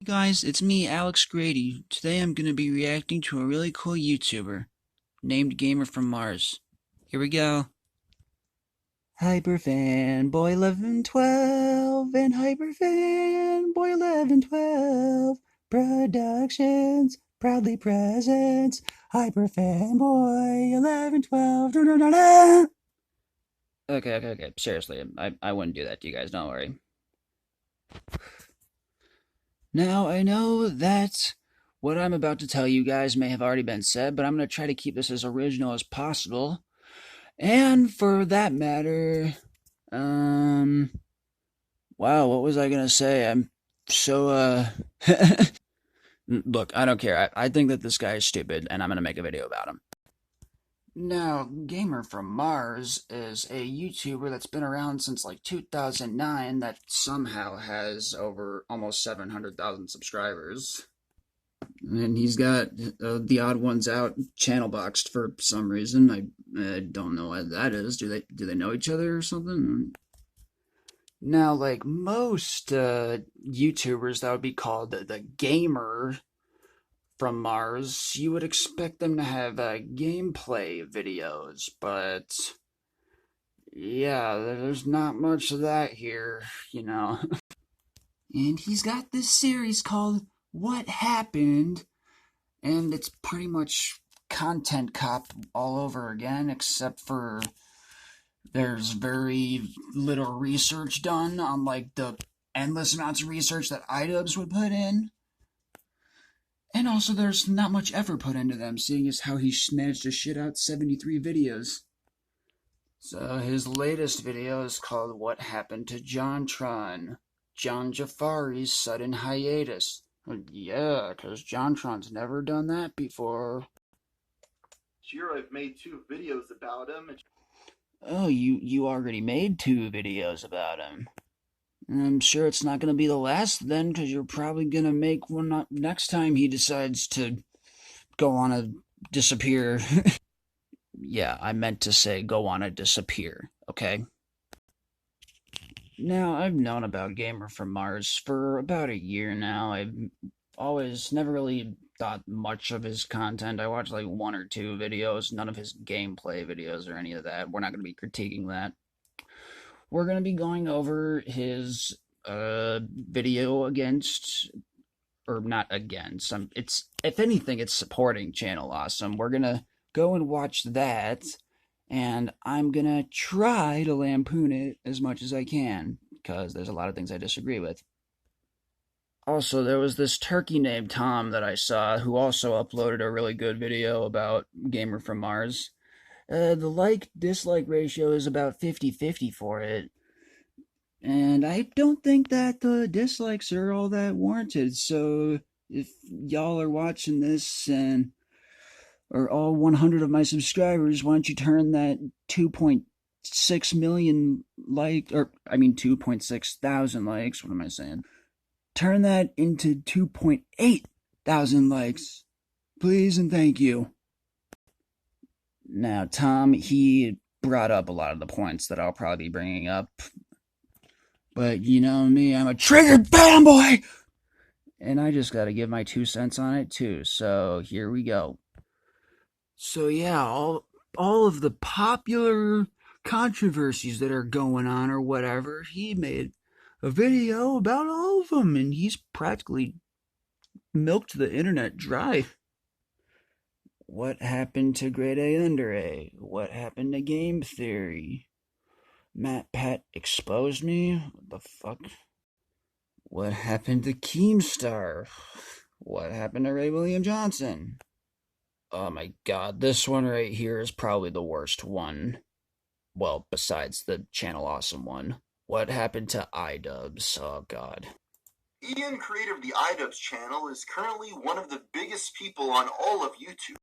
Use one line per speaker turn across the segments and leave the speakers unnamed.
guys, it's me, Alex Grady. Today I'm going to be reacting to a really cool YouTuber named GamerFromMars. Here we go. HyperFanboy1112 and HyperFanboy1112 Productions proudly presents HyperFanboy1112. Okay. Seriously, I wouldn't do that to you guys, don't worry. Now, I know that what I'm about to tell you guys may have already been said, but I'm going to try to keep this as original as possible. And for that matter, wow, what was I going to say? I'm so, look, I don't care. I think that this guy is stupid, and I'm going to make a video about him. Now, Gamer from Mars is a YouTuber that's been around since like 2009 that somehow has over almost 700,000 subscribers. And he's got the odd ones out channel boxed for some reason. I don't know what that is. Do they know each other or something? Now, like most YouTubers that would be called the gamer from Mars, you would expect them to have gameplay videos, but yeah, there's not much of that here, you know. And he's got this series called What Happened, and it's pretty much content cop all over again, except for there's very little research done on like the endless amounts of research that iDubbbz would put in. And also, there's not much effort put into them, seeing as how he managed to shit out 73 videos. So, his latest video is called What Happened to JonTron? John Jafari's sudden hiatus. Yeah, because JonTron's never done that before.
Sure, I've made 2 videos about him.
Oh, you already made 2 videos about him. I'm sure it's not going to be the last then, because you're probably going to make one up next time he decides to go on a disappear. Yeah, I meant to say go on a disappear, okay? Now, I've known about Gamer from Mars for about a year now. I've always never really thought much of his content. I watched like 1 or 2 videos, none of his gameplay videos or any of that. We're not going to be critiquing that. We're going to be going over his video against, or not against, it's, if anything, it's supporting Channel Awesome. We're going to go and watch that, and I'm going to try to lampoon it as much as I can, because there's a lot of things I disagree with. Also, there was this turkey named Tom that I saw who also uploaded a really good video about Gamer from Mars. The like-dislike ratio is about 50-50 for it. And I don't think that the dislikes are all that warranted, so if y'all are watching this and are all 100 of my subscribers, why don't you turn that 2.6 million like, or I mean 2.6 thousand likes, what am I saying? Turn that into 2.8 thousand likes, please and thank you. Now, Tom, he brought up a lot of the points that I'll probably be bringing up. But you know me, I'm a triggered fanboy! And I just gotta give my 2 cents on it too, so here we go. So yeah, all of the popular controversies that are going on or whatever, he made a video about all of them, and he's practically milked the internet dry. What happened to Grade A Under A? What happened to Game Theory? Matt Pat exposed me? What the fuck? What happened to Keemstar? What happened to Ray William Johnson? Oh my god, this one right here is probably the worst one. Well, besides the Channel Awesome one. What happened to iDubbbz? Oh god.
Ian, creator of the iDubbbz channel, is currently one of the biggest people on all of YouTube.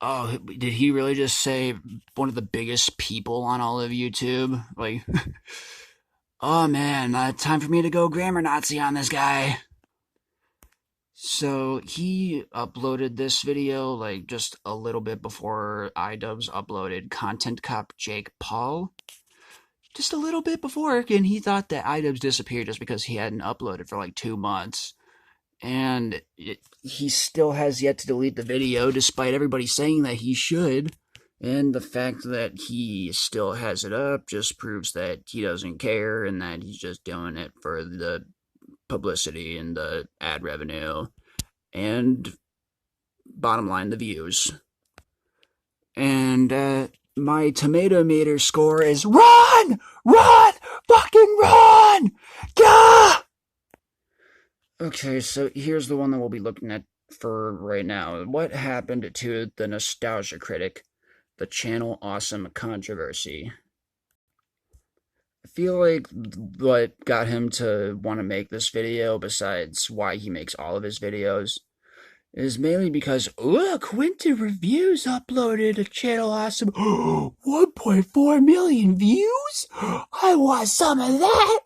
Oh, did he really just say one of the biggest people on all of YouTube? Like, oh man, time for me to go grammar Nazi on this guy. So he uploaded this video like just a little bit before iDubbbz uploaded Content Cop Jake Paul. Just a little bit before, and he thought that iDubbbz disappeared just because he hadn't uploaded for like 2 months. And he still has yet to delete the video, despite everybody saying that he should. And the fact that he still has it up just proves that he doesn't care and that he's just doing it for the publicity and the ad revenue and, bottom line, the views. And my tomato meter score is run! Run! Fucking run! Gah! Okay, so here's the one that we'll be looking at for right now. What happened to the nostalgia critic, the channel awesome controversy? I feel like what got him to want to make this video, besides why he makes all of his videos, is mainly because, look, Winter Reviews uploaded a channel awesome 1.4 million views? I want some of that!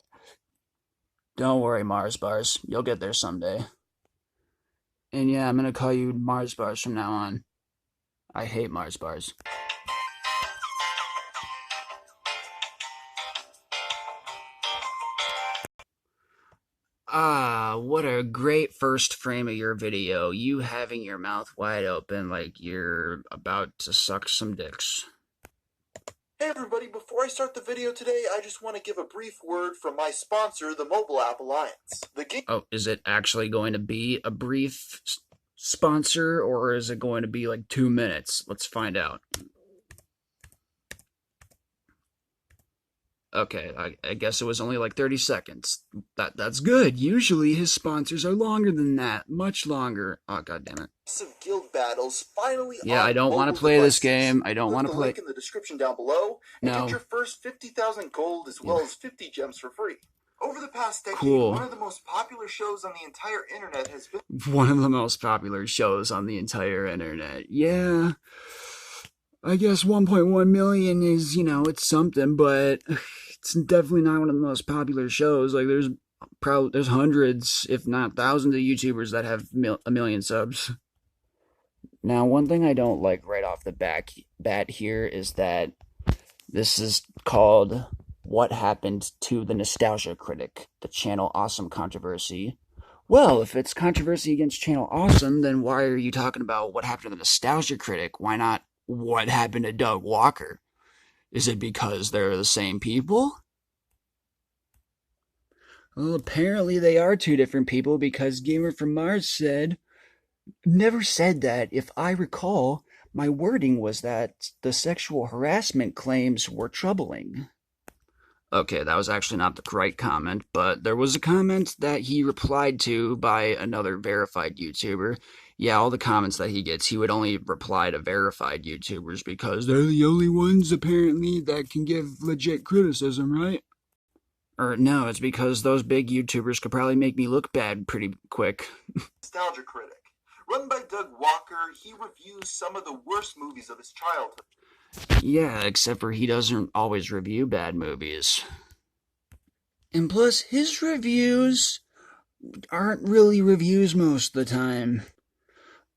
Don't worry, Mars Bars. You'll get there someday. And yeah, I'm gonna call you Mars Bars from now on. I hate Mars Bars. Ah, what a great first frame of your video. You having your mouth wide open like you're about to suck some dicks.
Hey everybody, before I start the video today, I just want to give a brief word from my sponsor, the Mobile App Alliance.
Oh, is it actually going to be a brief sponsor, or is it going to be like 2 minutes? Let's find out. Okay, I guess it was only like 30 seconds. That's good. Usually his sponsors are longer than that. Much longer. Oh, god damn it.
Some guild battles finally.
Yeah, I don't want to play this game. I don't want to play.
Link in the description down below. And
No.
Get your first 50,000 gold as well as 50 gems for free. Over the past decade,
Cool.
one of the most popular shows on the entire internet has been
One of the most popular shows on the entire internet. Yeah. I guess 1.1 million is, it's something, but it's definitely not one of the most popular shows. Like, there's hundreds, if not thousands of YouTubers that have a million subs. Now, one thing I don't like right off the bat here is that this is called What Happened to the Nostalgia Critic, the Channel Awesome controversy. Well, if it's controversy against Channel Awesome, then why are you talking about what happened to the Nostalgia Critic? Why not what happened to Doug Walker? Is it because they're the same people? Well, apparently they are two different people, because GamerFromMars never said that. If I recall, my wording was that the sexual harassment claims were troubling. Okay, that was actually not the right comment, but there was a comment that he replied to by another verified YouTuber. Yeah, all the comments that he gets, he would only reply to verified YouTubers because they're the only ones, apparently, that can give legit criticism, right? Or no, it's because those big YouTubers could probably make me look bad pretty quick.
Nostalgia Critic. Run by Doug Walker, he reviews some of the worst movies of his childhood.
Yeah, except for he doesn't always review bad movies. And plus, his reviews aren't really reviews most of the time.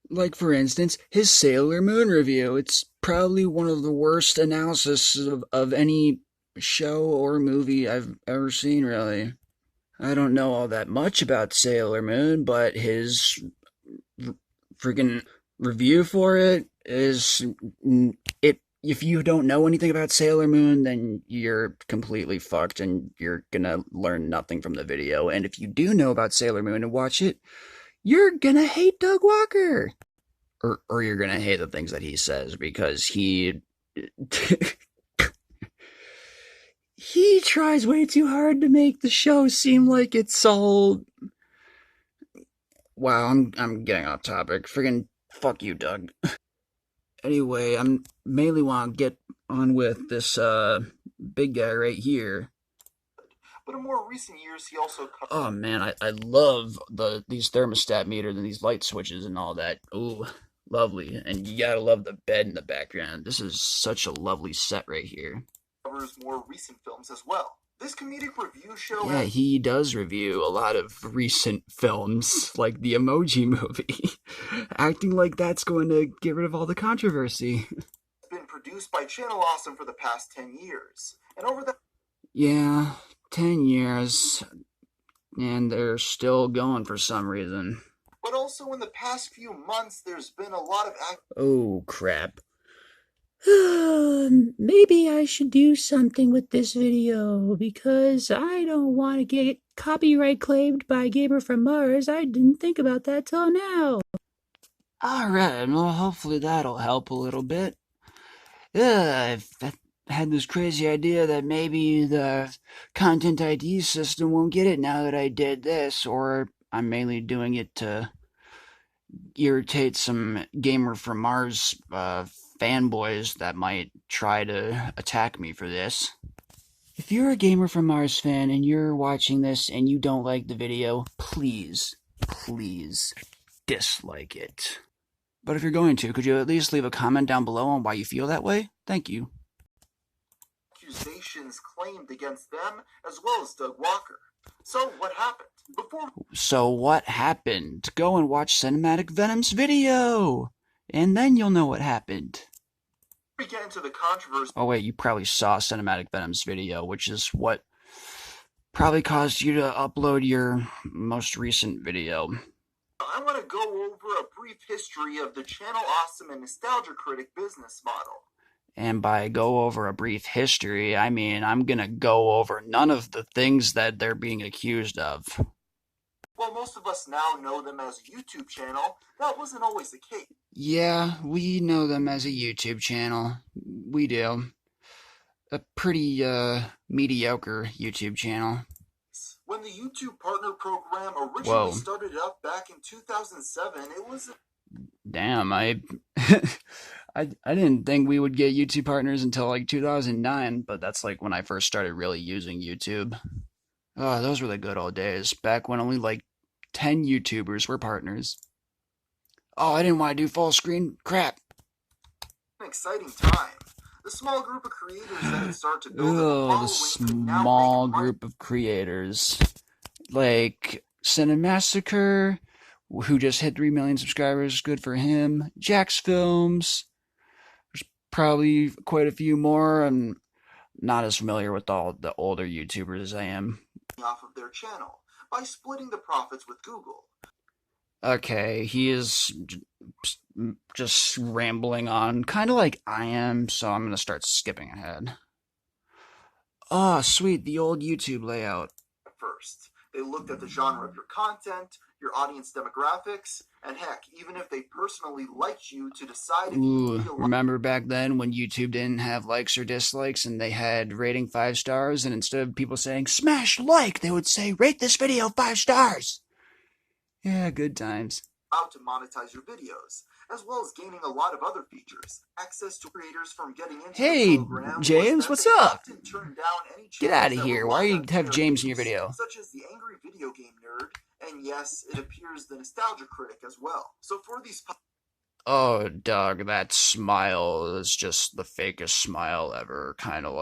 Like, for instance, his Sailor Moon review. It's probably one of the worst analysis of any show or movie I've ever seen, really. I don't know all that much about Sailor Moon, but his freaking review for it is... If you don't know anything about Sailor Moon, then you're completely fucked and you're gonna learn nothing from the video. And if you do know about Sailor Moon and watch it, you're gonna hate Doug Walker. Or you're gonna hate the things that he says, because he tries way too hard to make the show seem like it's all... Wow, I'm getting off topic. Friggin' fuck you, Doug. Anyway, I'm mainly want to get on with this big guy right here.
But in more recent years, he also...
Oh man, I love these thermostat meters and these light switches and all that. Ooh, lovely. And you gotta love the bed in the background. This is such a lovely set right here.
Covers more recent films as well. This comedic review show...
Yeah, he does review a lot of recent films, like the Emoji Movie. Acting like that's going to get rid of all the controversy.
It's been produced by Channel Awesome for the past 10 years. And over the...
Yeah, 10 years. And they're still going for some reason.
But also in the past few months, there's been a lot of
Oh, crap. Maybe I should do something with this video, because I don't want to get copyright claimed by GamerFromMars. I didn't think about that till now. Alright, well, hopefully that'll help a little bit. I've had this crazy idea that maybe the content ID system won't get it now that I did this, or I'm mainly doing it to irritate some GamerFromMars fanboys that might try to attack me for this. If you're a GamerFromMars fan and you're watching this and you don't like the video, please dislike it. But if you're going to, could you at least leave a comment down below on why you feel that way? Thank you.
accusations claimed against them, as well as Doug Walker. So what happened?
So what happened? Go and watch Cinematic Venom's video, and then you'll know what happened.
We get into the controversy.
Oh wait, you probably saw Cinematic Venom's video, which is what probably caused you to upload your most recent video.
I want to go over a brief history of the Channel Awesome and Nostalgia Critic business model.
And by go over a brief history, I mean I'm gonna go over none of the things that they're being accused of.
While most of us now know them as a YouTube channel, that wasn't always the case.
Yeah, we know them as a YouTube channel. We do. A pretty, mediocre YouTube channel.
When the YouTube Partner Program originally started up back in 2007, it was...
Damn, I didn't think we would get YouTube partners until like 2009, but that's like when I first started really using YouTube. Oh, those were the good old days, back when only like 10 YouTubers were partners. Oh, I didn't want to do full screen. Crap.
An exciting time. The small group of creators that had started to build
The small group of creators. Like Cinemassacre, who just hit 3 million subscribers. Good for him. Jack's Films. There's probably quite a few more. I'm not as familiar with all the older YouTubers as I am.
Off of their channel by splitting the profits with Google.
Okay, he is just rambling on, kind of like I am, so I'm gonna start skipping ahead. Oh, sweet, the old YouTube layout.
First, they looked at the genre of your content, your audience demographics, and heck, even if they personally liked you to decide if you feel
remember back then when YouTube didn't have likes or dislikes and they had rating 5 stars, and instead of people saying smash like, they would say rate this video 5 stars. Yeah, good times.
How to monetize your videos, as well as gaining a lot of other features. Access to creators from getting into the program.
James, what's up?
Turn down any
Get out of here. Why do you have James in your video?
Such as the Angry Video Game Nerd, and yes, it appears the Nostalgia Critic as well. So for these...
Oh, Doug, that smile is just the fakest smile ever. Kind of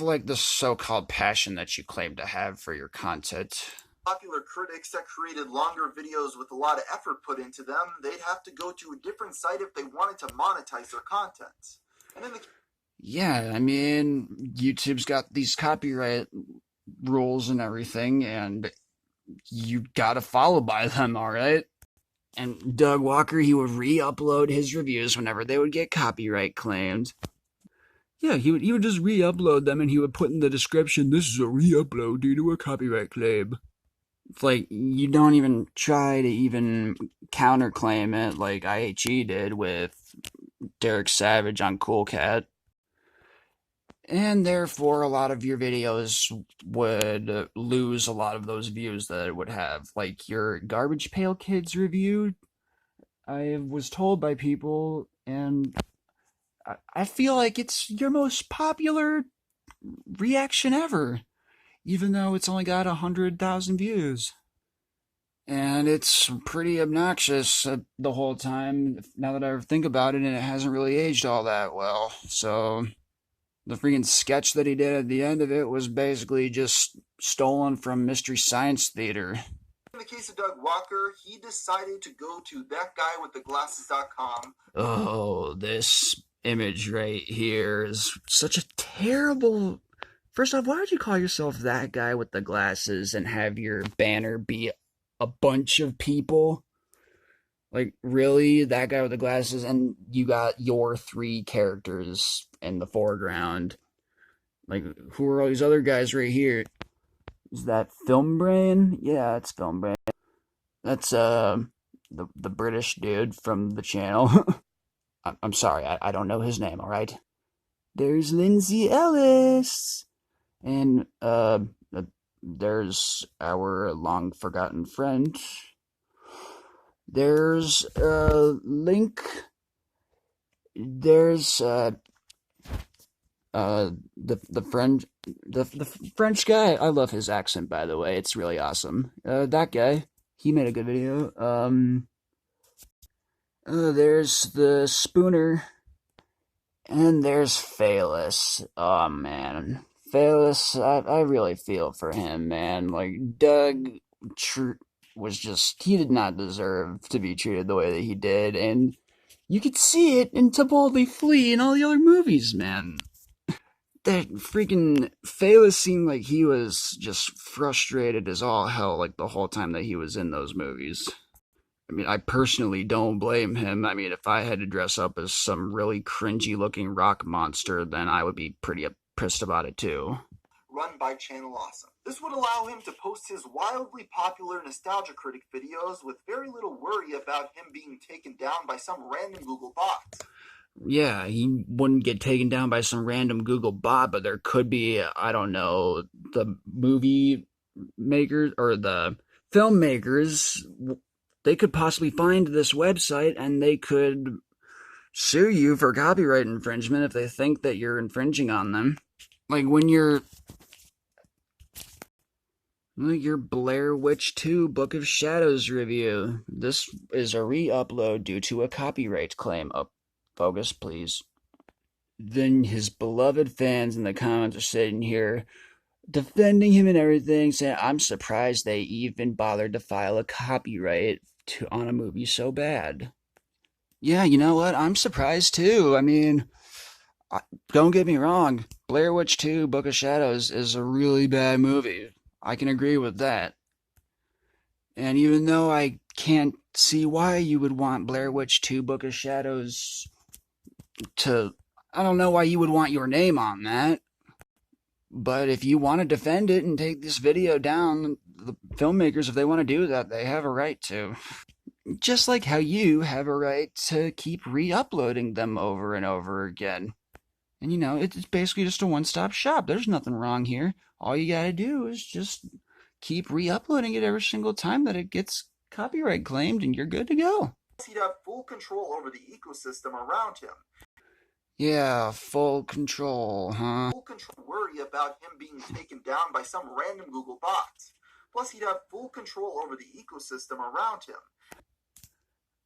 like the so-called passion that you claim to have for your content.
Popular critics that created longer videos with a lot of effort put into them, they'd have to go to a different site if they wanted to monetize their content.
Yeah, I mean, YouTube's got these copyright rules and everything, and you gotta follow by them, alright? And Doug Walker, he would re-upload his reviews whenever they would get copyright claimed. Yeah, he would just re-upload them, and he would put in the description, this is a re-upload due to a copyright claim. It's like, you don't even try to even counterclaim it like IHE did with Derek Savage on Cool Cat. And therefore, a lot of your videos would lose a lot of those views that it would have. Like your Garbage Pail Kids review, I was told by people, and I feel like it's your most popular reaction ever, even though it's only got 100,000 views. And it's pretty obnoxious the whole time, now that I think about it, and it hasn't really aged all that well. So, the freaking sketch that he did at the end of it was basically just stolen from Mystery Science Theater.
In the case of Doug Walker, he decided to go to thatguywiththeglasses.com.
Oh, this image right here is such a terrible First off, why would you call yourself that guy with the glasses and have your banner be a bunch of people? Like, really? That guy with the glasses, and you got your 3 characters in the foreground. Like, who are all these other guys right here? Is that Film Brain? Yeah, it's Film Brain. That's, the British dude from the channel. I'm sorry, I don't know his name, alright? There's Lindsay Ellis! And, there's our long-forgotten friend. There's, Link. There's, the French guy. I love his accent, by the way. It's really awesome. That guy, he made a good video. There's the Spooner, and there's Phaelus. Oh man, Phaelus, I really feel for him, man. Like, Doug was just, he did not deserve to be treated the way that he did, and you could see it in To Boldly Flee and all the other movies, man. That freaking Phaelus seemed like he was just frustrated as all hell, like, the whole time that he was in those movies. I mean, I personally don't blame him. I mean, if I had to dress up as some really cringy-looking rock monster, then I would be pretty pissed about it, too.
Run by Channel Awesome. This would allow him to post his wildly popular Nostalgia Critic videos with very little worry about him being taken down by some random Google bot.
Yeah, he wouldn't get taken down by some random Google bot, but there could be, I don't know, the movie makers or the filmmakers, they could possibly find this website and they could sue you for copyright infringement if they think that you're infringing on them. Like when your Blair Witch 2 Book of Shadows review. This is a re-upload due to a copyright claim. Oh, focus, please. Then his beloved fans in the comments are sitting here defending him and everything, saying, I'm surprised they even bothered to file a copyright on a movie so bad. Yeah, you know what? I'm surprised too. I mean, don't get me wrong. Blair Witch 2 Book of Shadows is a really bad movie. I can agree with that. And even though I can't see why you would want Blair Witch 2 Book of Shadows to... I don't know why you would want your name on that. But if you want to defend it and take this video down, the filmmakers, if they want to do that, they have a right to. Just like how you have a right to keep re-uploading them over and over again. And you know, it's basically just a one-stop shop. There's nothing wrong here. All you gotta do is just keep re-uploading it every single time that it gets copyright claimed, and you're good to go.
He'd have full control over the ecosystem around him.
Yeah, full control, huh?
Full control, worry about him being taken down by some random Google bot. Plus, he'd have full control over the ecosystem around him.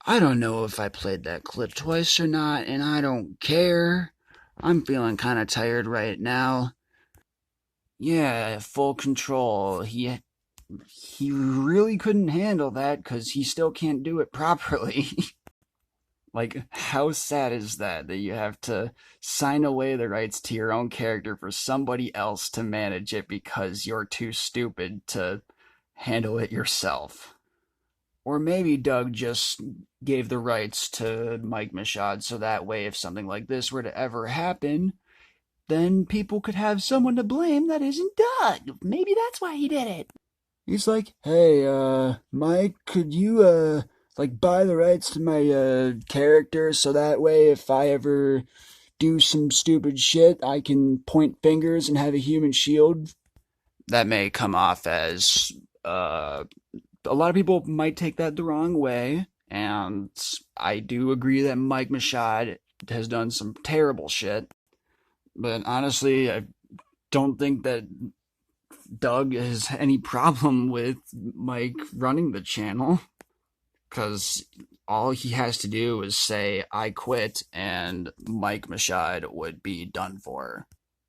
I don't know if I played that clip twice or not, and I don't care. I'm feeling kind of tired right now. Yeah, full control. He really couldn't handle that because he still can't do it properly. Like, how sad is that you have to sign away the rights to your own character for somebody else to manage it because you're too stupid to handle it yourself? Or maybe Doug just gave the rights to Mike Michaud so that way if something like this were to ever happen, then people could have someone to blame that isn't Doug. Maybe that's why he did it. He's like, hey, Mike, could you, buy the rights to my, character so that way if I ever do some stupid shit, I can point fingers and have a human shield? That may come off as, a lot of people might take that the wrong way, and I do agree that Mike Michaud has done some terrible shit. But honestly, I don't think that Doug has any problem with Mike running the channel. Because all he has to do is say, I quit, and Mike Michaud would be done for.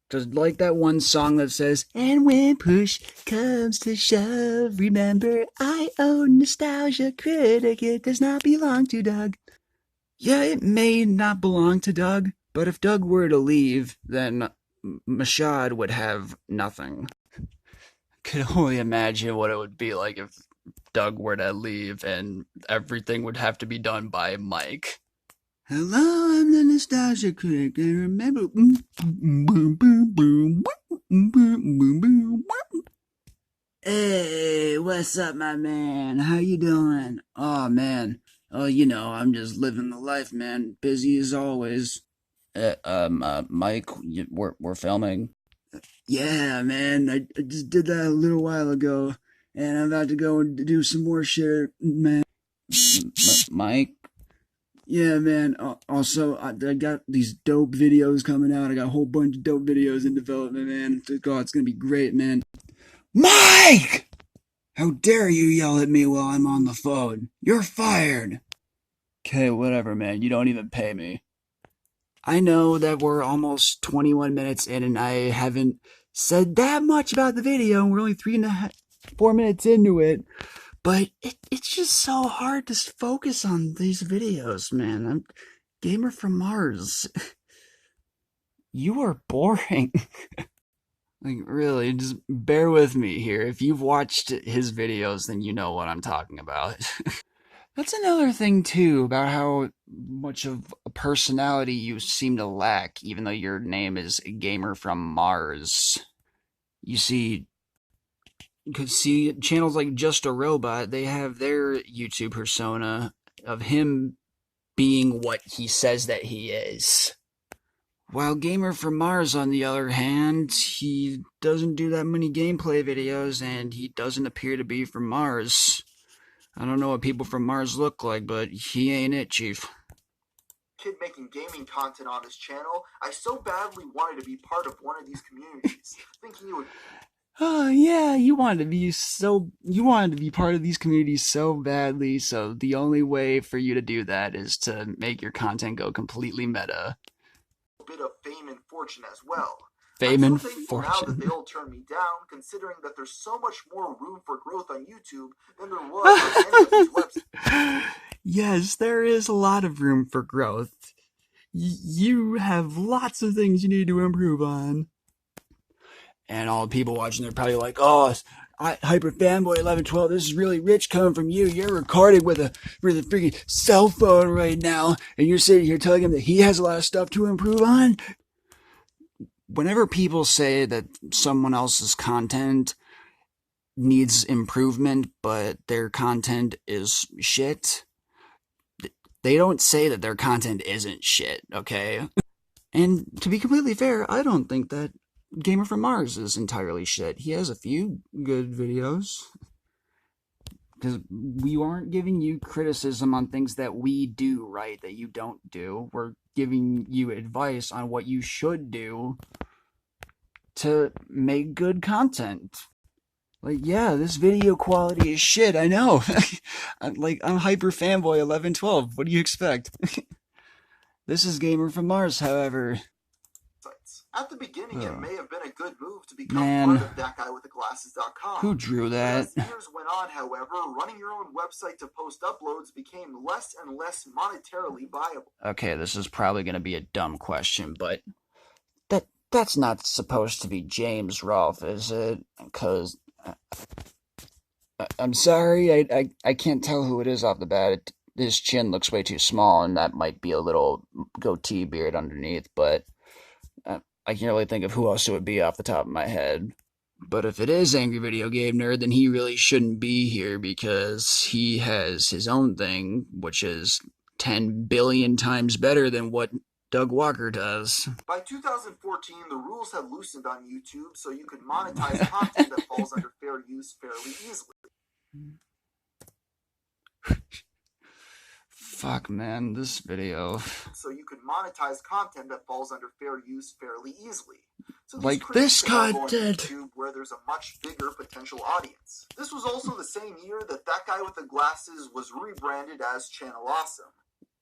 Just like that one song that says, and when push comes to shove, remember I own Nostalgia Critic, it does not belong to Doug. Yeah, it may not belong to Doug, but if Doug were to leave, then Mashad would have nothing. Could only imagine what it would be like if Doug were to leave and everything would have to be done by Mike. Hello, I'm the Nostalgia Critic, and remember... Hey, what's up, my man? How you doing? Oh, man. Oh, you know, I'm just living the life, man. Busy as always. Mike, we're filming. Yeah, man, I just did that a little while ago, and I'm about to go and do some more shit, man. Mike? Yeah, man, also, I got these dope videos coming out. I got a whole bunch of dope videos in development, man. God, it's gonna be great, man. Mike! How dare you yell at me while I'm on the phone? You're fired! Okay, whatever, man. You don't even pay me. I know that we're almost 21 minutes in and I haven't said that much about the video, and we're only 4 minutes into it, but it's just so hard to focus on these videos, man. I'm Gamer from Mars. You are boring. Like, really, just bear with me here. If you've watched his videos, then you know what I'm talking about. That's another thing, too, about how much of a personality you seem to lack, even though your name is Gamer from Mars. You see, channels like Just a Robot, they have their YouTube persona of him being what he says that he is. While Gamer from Mars, on the other hand, he doesn't do that many gameplay videos, and he doesn't appear to be from Mars. I don't know what people from Mars look like, but he ain't it, Chief.
Kid making gaming content on his channel, I so badly wanted to be part of one of these communities, thinking you would...
Oh, yeah, you wanted to be part of these communities so badly, so the only way for you to do that is to make your content go completely meta.
Bit of fame and fortune as well.
Fame and
I'm so thankful now that
fortune.
they all turned me down, considering that there's so much more room for growth on YouTube than there was on any of these websites.
Yes, there is a lot of room for growth. You have lots of things you need to improve on. And all the people watching, they're probably like, oh, HyperFanboy1112, this is really rich coming from you. You're recording with a freaking cell phone right now, and you're sitting here telling him that he has a lot of stuff to improve on. Whenever people say that someone else's content needs improvement, but their content is shit, they don't say that their content isn't shit, okay? And to be completely fair, I don't think that Gamer from Mars is entirely shit. He has a few good videos. Because we aren't giving you criticism on things that we do right that you don't do. We're giving you advice on what you should do to make good content. Like, yeah, this video quality is shit, I know. I'm HyperFanboy1112. What do you expect? This is Gamer from Mars, however.
At the beginning, it may have been a good move to become part of thatguywiththeglasses.com.
Who drew that?
As years went on, however, running your own website to post uploads became less and less monetarily viable.
Okay, this is probably going to be a dumb question, but that's not supposed to be James Rolfe, is it? Because I'm sorry, I can't tell who it is off the bat. His chin looks way too small, and that might be a little goatee beard underneath, but I can't really think of who else it would be off the top of my head. But if it is Angry Video Game Nerd, then he really shouldn't be here because he has his own thing, which is 10 billion times better than what Doug Walker does.
By 2014, the rules had loosened on YouTube, so you could monetize content that falls under fair use fairly easily.
Fuck, man, this video.
So you could monetize content that falls under fair use fairly easily. So
like this content,
YouTube, where there's a much bigger potential audience. This was also the same year that That Guy with the Glasses was rebranded as Channel Awesome,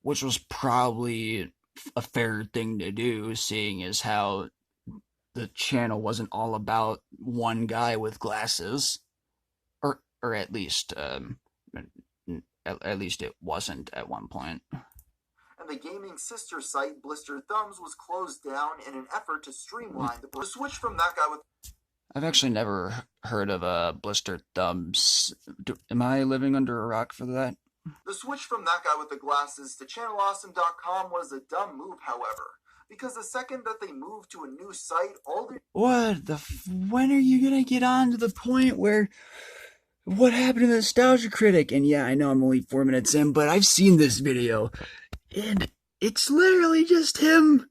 which was probably a fair thing to do, seeing as how the channel wasn't all about one guy with glasses, or at least it wasn't at one point.
And the gaming sister site Blister Thumbs was closed down in an effort to streamline the switch from that guy with...
I've actually never heard of Blister Thumbs. Am I living under a rock for that?
The switch from that guy with the glasses to channelawesome.com was a dumb move, however, because the second that they moved to a new site, all the...
When are you gonna get on to the point where... What happened to the Nostalgia Critic? And yeah, I know I'm only 4 minutes in, but I've seen this video. And it's literally just him.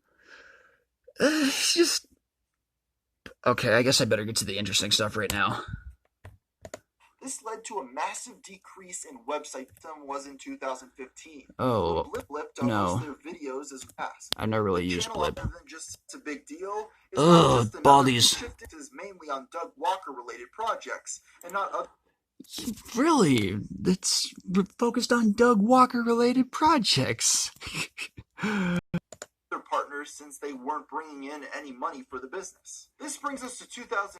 It's just... Okay, I guess I better get to the interesting stuff right now.
This led to a massive decrease in website was in 2015.
Oh,
Blip
no.
their videos as fast.
I've never really used Blip.
Other than just a big deal.
Ugh, baldies.
Is mainly on Doug Walker related projects and not other...
Really? It's focused on Doug Walker related projects.
Their partners, since they weren't bringing in any money for the business. This brings us to 2000.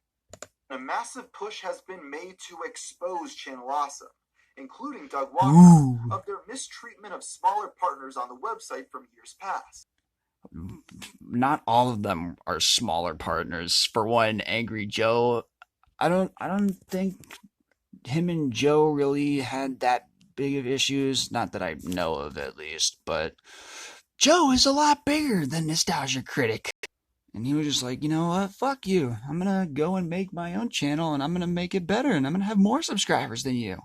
A massive push has been made to expose Channel Awesome, including Doug Walker, of their mistreatment of smaller partners on the website from years past.
Not all of them are smaller partners. For one, Angry Joe, I don't think him and Joe really had that big of issues. Not that I know of, at least, but Joe is a lot bigger than Nostalgia Critic. And he was just like, you know what, fuck you. I'm gonna go and make my own channel, and I'm gonna make it better, and I'm gonna have more subscribers than you.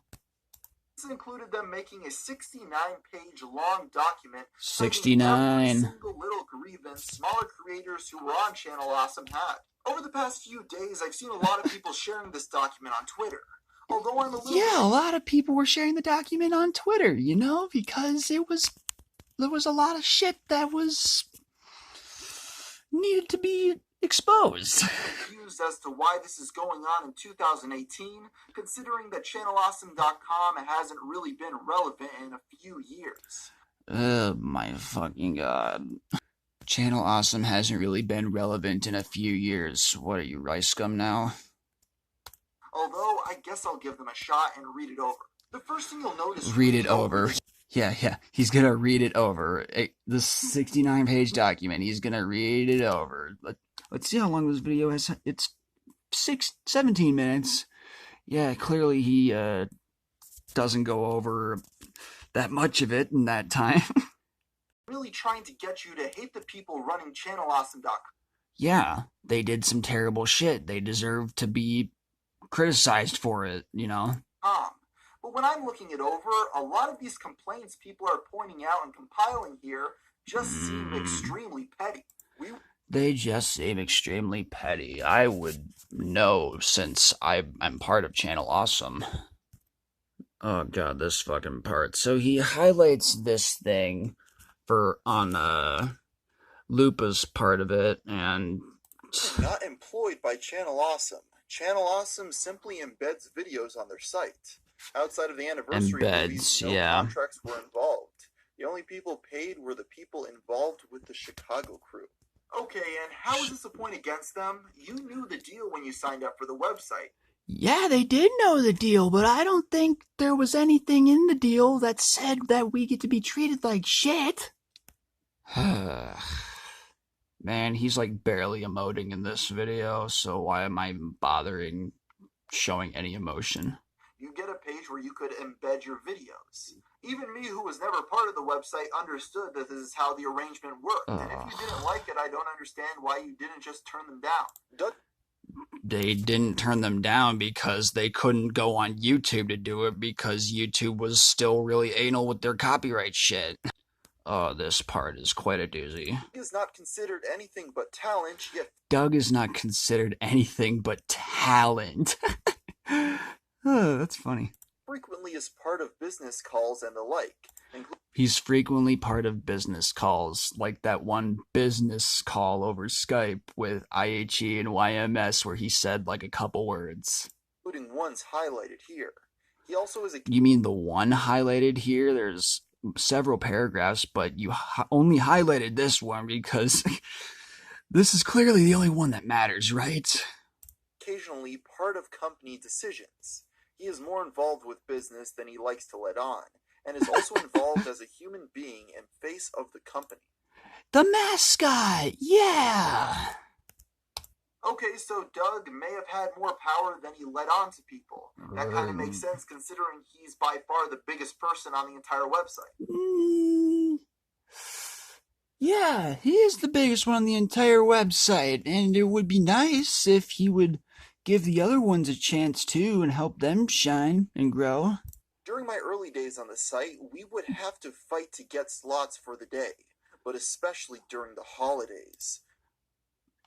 This included them making a 69-page long document
69.
Every single little grievance smaller creators who were on Channel Awesome had. Over the past few days, I've seen a lot of people sharing this document on Twitter. Although I'm a little...
Yeah, a lot of people were sharing the document on Twitter, you know, because there was a lot of shit that was needed to be exposed.
Confused as to why this is going on in 2018, considering that channelawesome.com hasn't really been relevant in a few years.
Oh my fucking god. Channel Awesome hasn't really been relevant in a few years. What are you, rice scum now?
Although, I guess I'll give them a shot and read it over. The first thing you'll notice...
Read it over. Yeah, he's gonna read it over. The 69-page document, he's gonna read it over. Let's see how long this video is. It's 17 minutes. Yeah, clearly he doesn't go over that much of it in that time.
Really trying to get you to hate the people running channelawesome.com.
Yeah, they did some terrible shit. They deserve to be criticized for it, you know?
But when I'm looking it over, a lot of these complaints people are pointing out and compiling here just seem extremely petty.
They just seem extremely petty. I would know since I'm part of Channel Awesome. Oh god, this fucking part. So he highlights this thing on Lupa's part of it, and...
Not employed by Channel Awesome. Channel Awesome simply embeds videos on their site. Outside of the anniversary movies, no contracts were involved. The only people paid were the people involved with the Chicago crew.
Okay, and how is this a point against them? You knew the deal when you signed up for the website.
Yeah, they did know the deal, but I don't think there was anything in the deal that said that we get to be treated like shit. Man, he's like barely emoting in this video, so why am I even bothering showing any emotion?
You get a page where you could embed your videos. Even me, who was never part of the website, understood that this is how the arrangement worked. And if you didn't like it, I don't understand why you didn't just turn them down.
They didn't turn them down because they couldn't go on YouTube to do it because YouTube was still really anal with their copyright shit. Oh, this part is quite a doozy.
Doug is not considered anything but talent, yet...
Doug is not considered anything but talent. Oh, that's funny.
Frequently is part of business calls and the like.
He's frequently part of business calls, like that one business call over Skype with IHE and YMS where he said like a couple words.
Including ones highlighted here. He also is a...
You mean the one highlighted here? There's several paragraphs, but you only highlighted this one because this is clearly the only one that matters, right?
Occasionally part of company decisions. He is more involved with business than he likes to let on,
and is also involved as a human being and face of the company.
The mascot, yeah!
Okay, so Doug may have had more power than he let on to people. That kind of makes sense considering he's by far the biggest person on the entire website.
Yeah, he is the biggest one on the entire website, and it would be nice if he would give the other ones a chance too and help them shine and grow.
During my early days on the site, we would have to fight to get slots for the day, but especially during the holidays.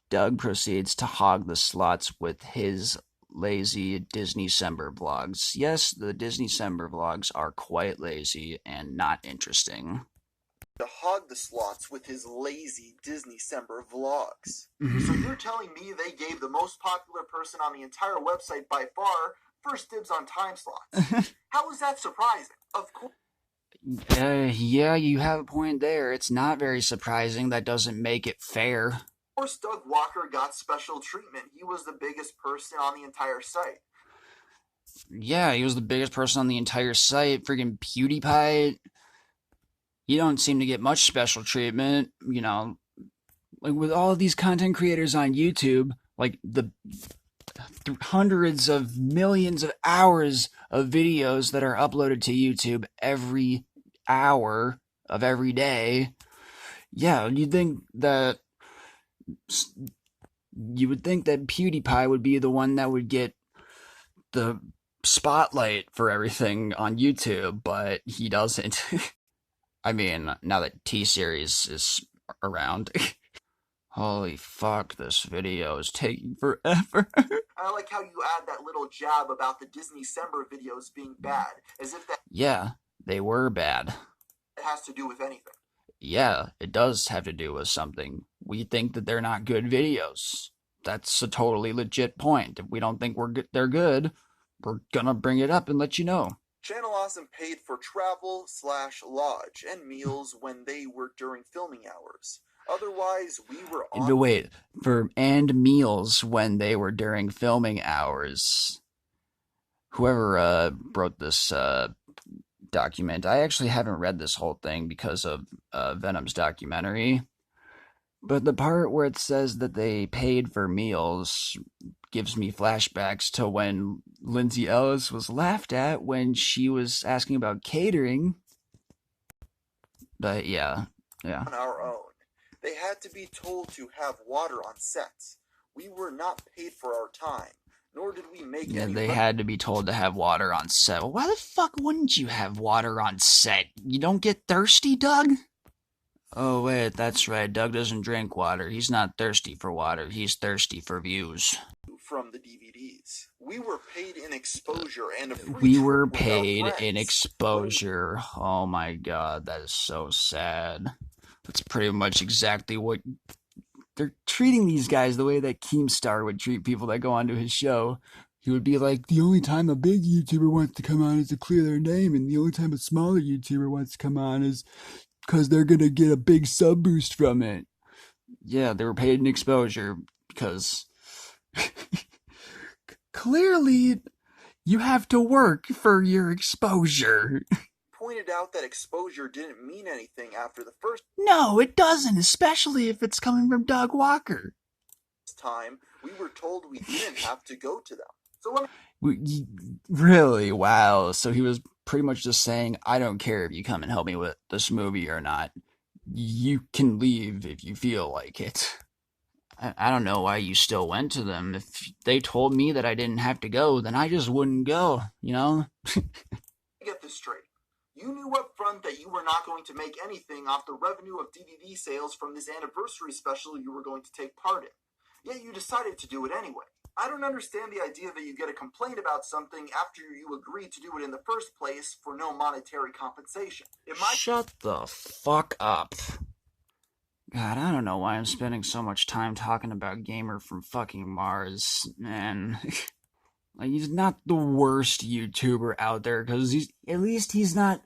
Doug proceeds to hog the slots with his lazy Disney-cember vlogs. Yes, the Disney-cember vlogs are quite lazy and not interesting.
To hog the slots with his lazy Disney-cember vlogs.
So you're telling me they gave the most popular person on the entire website by far first dibs on time slots? How is that surprising? Of course.
Yeah, you have a point there. It's not very surprising. That doesn't make it fair.
Of course, Doug Walker got special treatment. He was the biggest person on the entire site.
Yeah, he was the biggest person on the entire site. Freaking PewDiePie. You don't seem to get much special treatment, you know. Like with all of these content creators on YouTube, like the hundreds of millions of hours of videos that are uploaded to YouTube every hour of every day. Yeah, you would think that PewDiePie would be the one that would get the spotlight for everything on YouTube, but he doesn't. I mean, now that T-Series is around. Holy fuck, this video is taking forever.
I like how you add that little jab about the Disney-cember videos being bad, as if that...
Yeah, they were bad.
It has to do with anything.
Yeah, it does have to do with something. We think that they're not good videos. That's a totally legit point. If we don't think they're good, we're gonna bring it up and let you know.
Channel Awesome paid for travel/lodge and meals when they were during filming hours. Otherwise, we were on...
Wait, and meals when they were during filming hours. Whoever wrote this document, I actually haven't read this whole thing because of Venom's documentary. But the part where it says that they paid for meals gives me flashbacks to when Lindsay Ellis was laughed at when she was asking about catering. But yeah.
On our own. They had to be told to have water on sets. We were not paid for our time, nor did we make any...
They had to be told to have water on set. Well, why the fuck wouldn't you have water on set? You don't get thirsty, Doug? Oh, wait, that's right. Doug doesn't drink water. He's not thirsty for water. He's thirsty for views.
From the DVDs. We were paid in exposure and a free
We were paid in exposure. Oh my god, that is so sad. That's pretty much exactly what... They're treating these guys the way that Keemstar would treat people that go onto his show. He would be like, the only time a big YouTuber wants to come on is to clear their name, and the only time a smaller YouTuber wants to come on is because they're going to get a big sub boost from it. Yeah, they were paid in exposure because... Clearly, you have to work for your exposure.
Pointed out that exposure didn't mean anything after the first...
No, it doesn't, especially if it's coming from Doug Walker.
Time, we were told we didn't have to go to them. So
really? Wow. So he was pretty much just saying, I don't care if you come and help me with this movie or not. You can leave if you feel like it. I don't know why you still went to them. If they told me that I didn't have to go, then I just wouldn't go, you know?
Get this straight. You knew up front that you were not going to make anything off the revenue of DVD sales from this anniversary special you were going to take part in. Yet you decided to do it anyway. I don't understand the idea that you get a complaint about something after you agreed to do it in the first place for no monetary compensation.
Shut the fuck up. God, I don't know why I'm spending so much time talking about Gamer from fucking Mars, man. Like, he's not the worst YouTuber out there, because at least he's not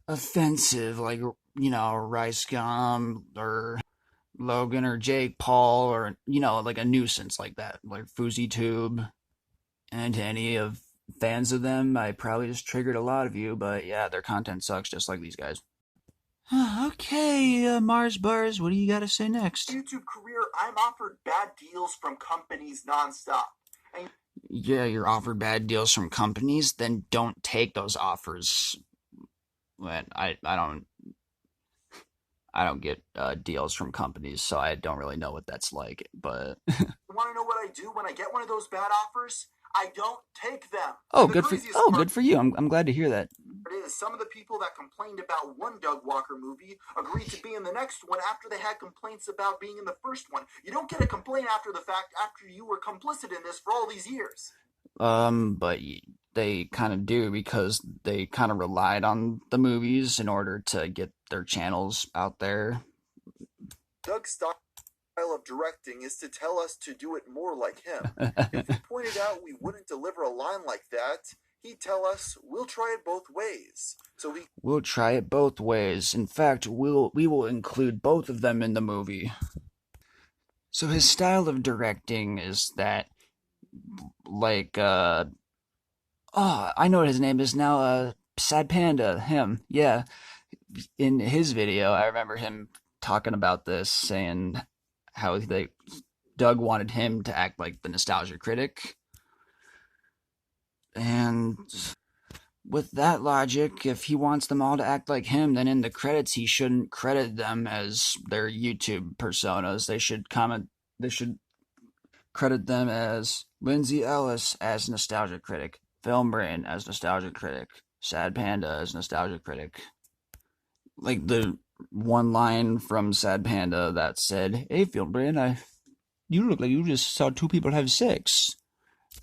offensive, like, you know, Rice Gum, or Logan, or Jake Paul, or, you know, like a nuisance like that, like FouseyTube, and any of fans of them, I probably just triggered a lot of you, but yeah, their content sucks just like these guys. Okay, Mars Bars, what do you got to say next?
YouTube career, I'm offered bad deals from companies nonstop.
Yeah, you're offered bad deals from companies, then don't take those offers. But I don't get deals from companies, so I don't really know what that's like, but...
Want to know what I do when I get one of those bad offers? I don't take them.
Oh, good for you. I'm glad to hear that.
It is some of the people that complained about one Doug Walker movie agreed to be in the next one after they had complaints about being in the first one. You don't get a complaint after the fact after you were complicit in this for all these years.
But they kind of do, because they kind of relied on the movies in order to get their channels out there.
Doug's style of directing is to tell us to do it more like him. If we pointed out we wouldn't deliver a line like that, he'd tell us we'll try it both ways.
We'll try it both ways. In fact, we will include both of them in the movie. So his style of directing is that, like, I know what his name is now, Sad Panda, him, yeah. In his video, I remember him talking about this, saying how Doug wanted him to act like the nostalgia critic. And with that logic, if he wants them all to act like him, then in the credits he shouldn't credit them as their YouTube personas. They should credit them as Lindsay Ellis as nostalgia critic, Film Brain as nostalgia critic, Sad Panda as nostalgia critic. Like the one line from Sad Panda that said, "Hey, Film Brain, you look like you just saw two people have sex."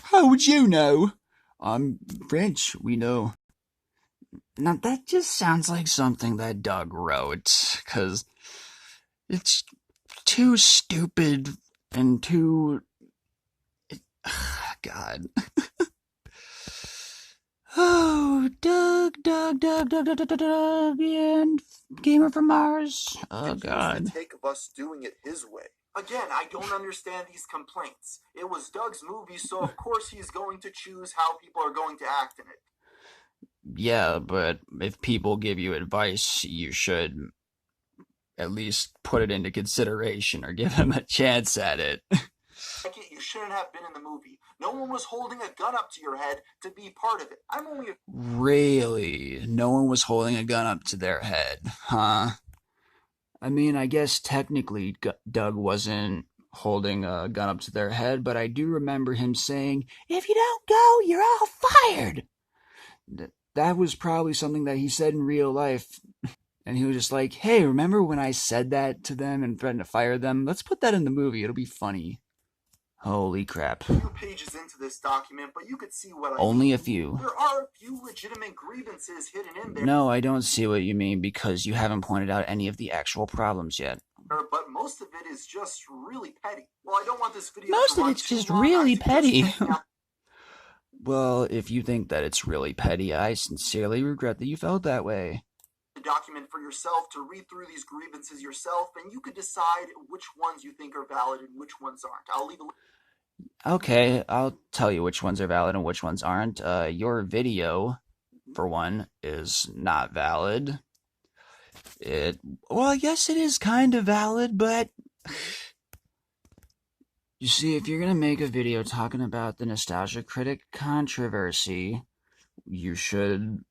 How would you know? I'm French, we know. Now that just sounds like something that Doug wrote, because it's too stupid and too... God. Oh, Doug, and Gamer from Mars. Oh, God.
The take of us doing it his way. Again, I don't understand these complaints. It was Doug's movie, so of course he's going to choose how people are going to act in it.
Yeah, but if people give you advice, you should at least put it into consideration or give them a chance at it.
You shouldn't have been in the movie. No one was holding a gun up to your head to be part of it.
Really? No one was holding a gun up to their head, huh? I mean, I guess technically Doug wasn't holding a gun up to their head, but I do remember him saying, "If you don't go, you're all fired." That was probably something that he said in real life. And he was just like, "Hey, remember when I said that to them and threatened to fire them? Let's put that in the movie. It'll be funny." Holy crap.
A few pages into this document, but you could see what I
Only
mean.
a few.
There are a few legitimate grievances hidden in there.
No, I don't see what you mean, because you haven't pointed out any of the actual problems yet.
But most of it is just really petty. Well, I don't want this video
Most of it's just really petty. Well, if you think that it's really petty, I sincerely regret that you felt that way.
Document for yourself to read through these grievances yourself, and you could decide which ones you think are valid and which ones aren't. I'll leave a link.
Okay, I'll tell you which ones are valid and which ones aren't. Your video, for one, is not valid. Well, I guess it is kind of valid, but... You see, if you're gonna make a video talking about the Nostalgia Critic controversy, you should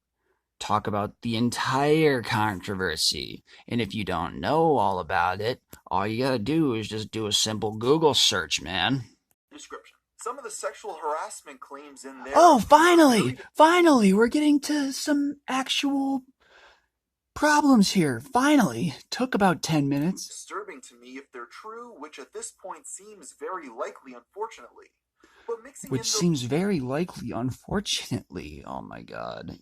talk about the entire controversy. And if you don't know all about it, all you gotta do is just do a simple Google search, man.
Description. Some of the sexual harassment claims in there...
Oh, finally! Finally! We're getting to some actual problems here. Finally! Took about 10 minutes.
Disturbing to me if they're true, which at this point seems very likely, unfortunately. But
seems very likely, unfortunately. Oh my god.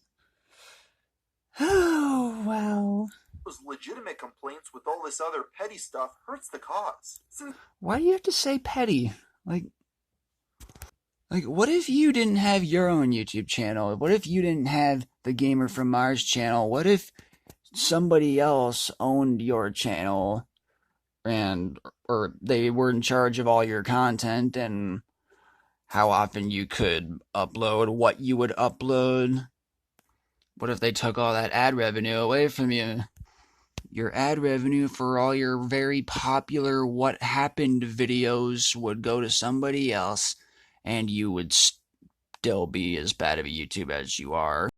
Oh, wow.
Those legitimate complaints with all this other petty stuff hurts the cause.
Why do you have to say petty? Like, what if you didn't have your own YouTube channel? What if you didn't have the Gamer from Mars channel? What if somebody else owned your channel or they were in charge of all your content, and how often you could upload, what you would upload. What if they took all that ad revenue away from you? Your ad revenue for all your very popular What Happened videos would go to somebody else, and you would still be as bad of a YouTuber as you are.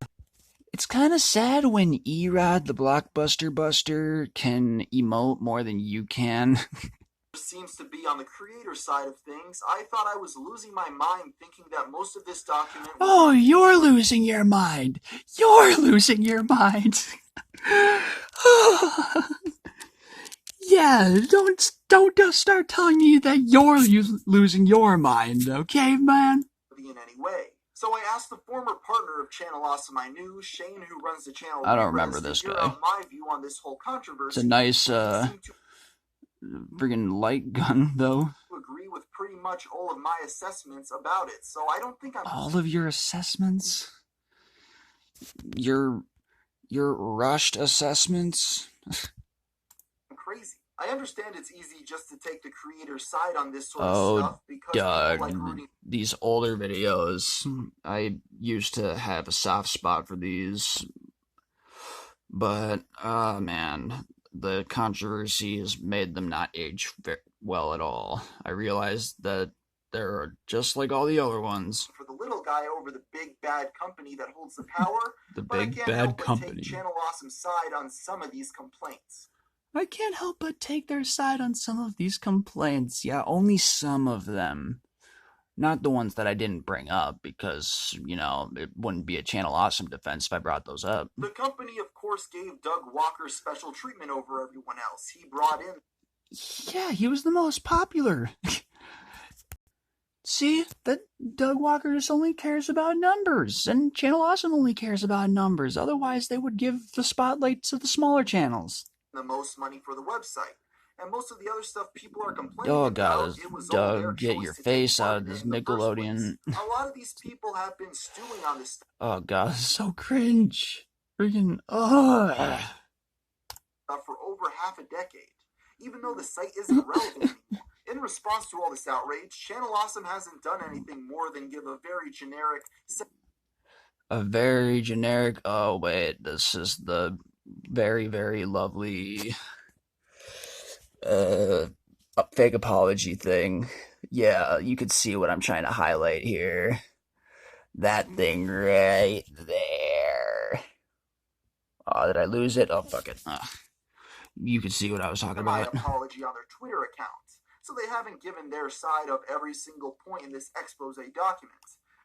It's kind of sad when Erod the Blockbuster Buster can emote more than you can.
Seems to be on the creator side of things. I thought I was losing my mind thinking that most of this document...
Oh, you're losing your mind. You're losing your mind. Yeah, don't start telling me that you're losing your mind, okay, man?
...in any way. So I asked the former partner of Channel Awesome I knew, Shane, who runs the channel...
I don't remember this guy.
...out my view on this whole controversy.
It's a nice, friggin' light gun, though.
...agree with pretty much all of my assessments about it, so I don't think I'm...
All of your assessments? Your rushed assessments?
Crazy. I understand it's easy just to take the creator's side on this sort of stuff because
like these older videos, I used to have a soft spot for these, but man, the controversy has made them not age well at all. I realized that they're just like all the other ones.
For the little guy over the big bad company that holds the power,
the big bad company.
Take Channel Awesome's side on some of these complaints.
I can't help but take their side on some of these complaints. Yeah, only some of them. Not the ones that I didn't bring up, because, you know, it wouldn't be a Channel Awesome defense if I brought those up.
The company, of course, gave Doug Walker special treatment over everyone else. He brought in...
Yeah, he was the most popular. See, that Doug Walker just only cares about numbers, and Channel Awesome only cares about numbers. Otherwise, they would give the spotlight to the smaller channels.
The most money for the website, and most of the other stuff people are complaining
about. Oh god, Doug, get your face out of this Nickelodeon.
A lot of these people have been stewing on this stuff.
Oh god, it's so cringe. Freaking
for over half a decade, even though the site isn't relevant anymore. In response to all this outrage, Channel Awesome hasn't done anything more than give a very generic...
Oh wait, this is the very, very lovely fake apology thing. Yeah, you could see what I'm trying to highlight here. That thing right there. Oh, did I lose it? Oh, fuck it. You could see what I was talking about.
Apology on their Twitter account, so they haven't given their side of every single point in this expose document,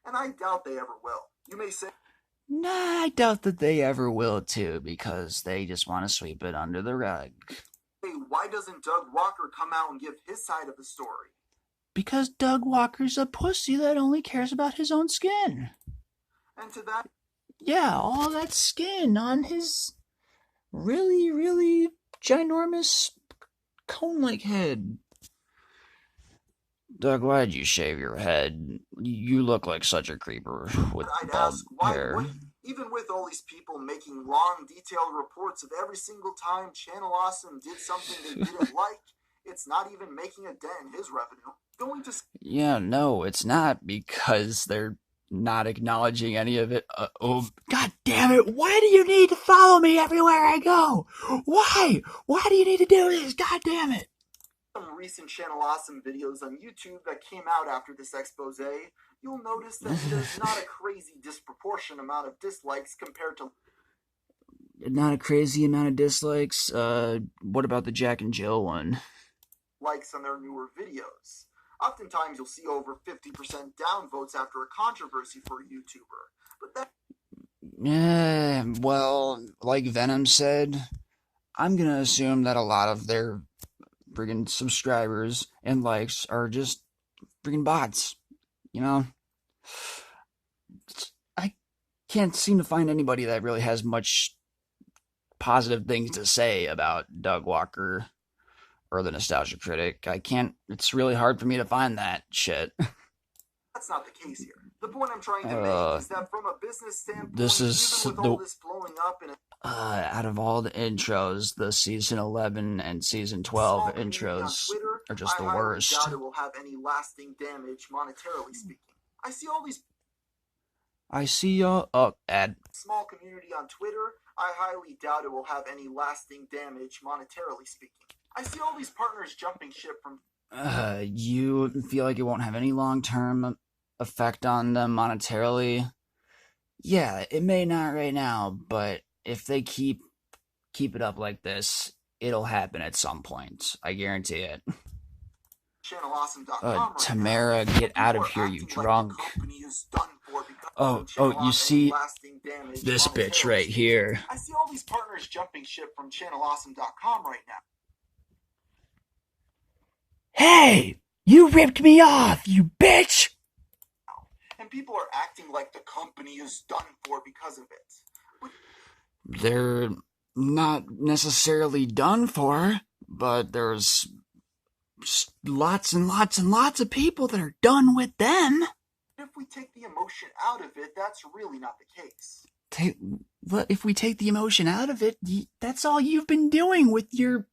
and I doubt they ever will. You may say...
Nah, I doubt that they ever will too, because they just want to sweep it under the rug.
Hey, why doesn't Doug Walker come out and give his side of the story?
Because Doug Walker's a pussy that only cares about his own skin.
And to that...
Yeah, all that skin on his really, really ginormous cone-like head. Doug, why'd you shave your head? You look like such a creeper with bald hair.
Even with all these people making long, detailed reports of every single time Channel Awesome did something they didn't like, it's not even making a dent in his revenue.
Yeah, no, it's not, because they're not acknowledging any of it. Oh, god damn it! Why do you need to follow me everywhere I go? Why? Why do you need to do this? God damn it!
Some recent Channel Awesome videos on YouTube that came out after this expose, you'll notice that there's not a crazy disproportionate amount of dislikes compared to...
Not a crazy amount of dislikes? What about the Jack and Jill one?
Likes on their newer videos. Oftentimes you'll see over 50% downvotes after a controversy for a YouTuber. But that...
Yeah, well, like Venom said, I'm gonna assume that a lot of their friggin' subscribers and likes are just friggin' bots, you know? I can't seem to find anybody that really has much positive things to say about Doug Walker or the Nostalgia Critic. It's really hard for me to find that shit.
That's not the case here. The point I'm trying to make is that from a business standpoint,
this is
even with all this blowing up in
out of all the intros, the season 11 and season 12 intros
Twitter,
are just the
I
worst.
doubt it will have any lasting damage monetarily speaking. I see all these
ad.
small community on Twitter. I highly doubt it will have any lasting damage monetarily speaking. I see all these partners jumping ship from...
You feel like it won't have any long-term effect on them monetarily? Yeah, it may not right now, but if they keep it up like this, it'll happen at some point. I guarantee it.
ChannelAwesome.com
Tamara, get out of here, you drunk. You see this bitch right here.
I see all these partners jumping ship from ChannelAwesome.com right now.
Hey! You ripped me off, you bitch!
And people are acting like the company is done for because of it.
They're not necessarily done for, but there's lots and lots and lots of people that are done with them.
If we take the emotion out of it, that's really not the case.
If we take the emotion out of it, that's all you've been doing with your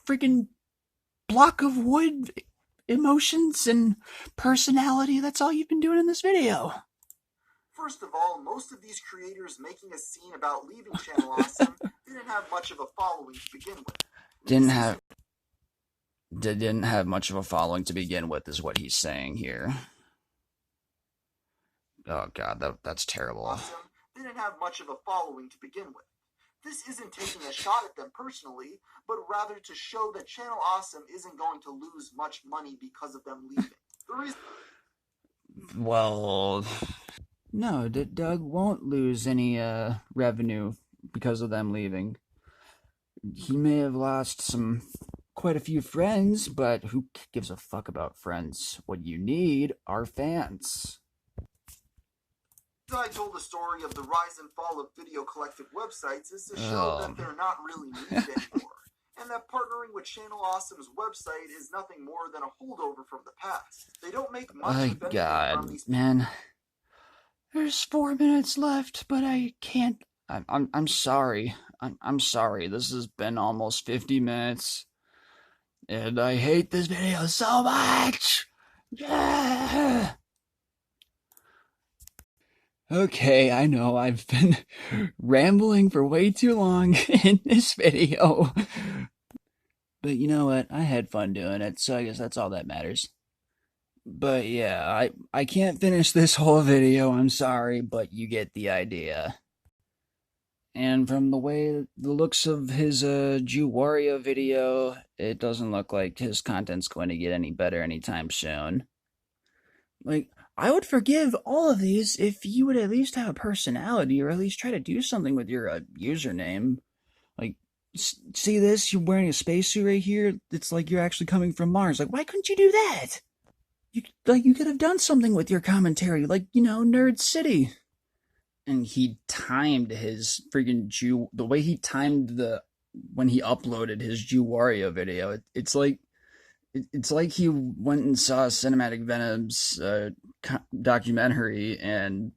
freaking block of wood emotions and personality. That's all you've been doing in this video.
First of all, most of these creators making a scene about leaving Channel Awesome didn't have much of a following to begin with.
Didn't have much of a following to begin with, is what he's saying here. Oh god, that's terrible.
Awesome didn't have much of a following to begin with. This isn't taking a shot at them personally, but rather to show that Channel Awesome isn't going to lose much money because of them leaving.
Well, no, Doug won't lose any revenue because of them leaving. He may have lost quite a few friends, but who gives a fuck about friends? What you need are fans.
I told the story of the rise and fall of video collective websites is to show that they're not really needed anymore, and that partnering with Channel Awesome's website is nothing more than a holdover from the past. They don't make much of anything from these...
Man, there's 4 minutes left, but I can't. I'm sorry. I'm sorry. This has been almost 50 minutes, and I hate this video so much. Yeah. Okay, I know I've been rambling for way too long in this video. But you know what? I had fun doing it, so I guess that's all that matters. But yeah, I can't finish this whole video, I'm sorry, but you get the idea. And from the looks of his Jew Warrior video, it doesn't look like his content's going to get any better anytime soon. Like, I would forgive all of these if you would at least have a personality, or at least try to do something with your username. Like, see this? You're wearing a spacesuit right here? It's like you're actually coming from Mars. Like, why couldn't you do that? You could have done something with your commentary, like, Nerd City. And he timed his freaking the way he timed when he uploaded his Jew Wario video, it's like he went and saw Cinematic Venom's documentary and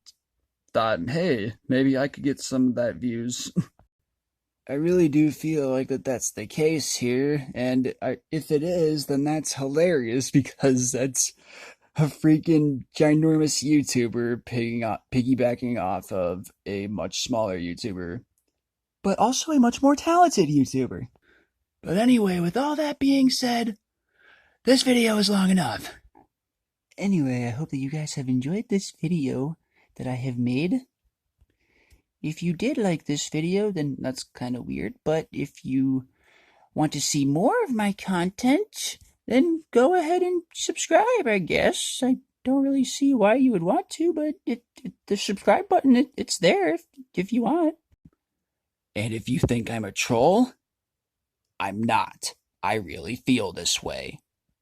thought, hey, maybe I could get some of that views. I really do feel like that's the case here, and if it is, then that's hilarious, because that's a freaking ginormous YouTuber piggybacking off of a much smaller YouTuber, but also a much more talented YouTuber. But anyway, with all that being said, this video is long enough. Anyway, I hope that you guys have enjoyed this video that I have made. If you did like this video, then that's kind of weird, but if you want to see more of my content, then go ahead and subscribe, I guess. I don't really see why you would want to, but the subscribe button, it's there if you want. And if you think I'm a troll, I'm not. I really feel this way.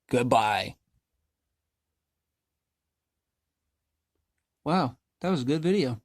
Goodbye. Wow, that was a good video.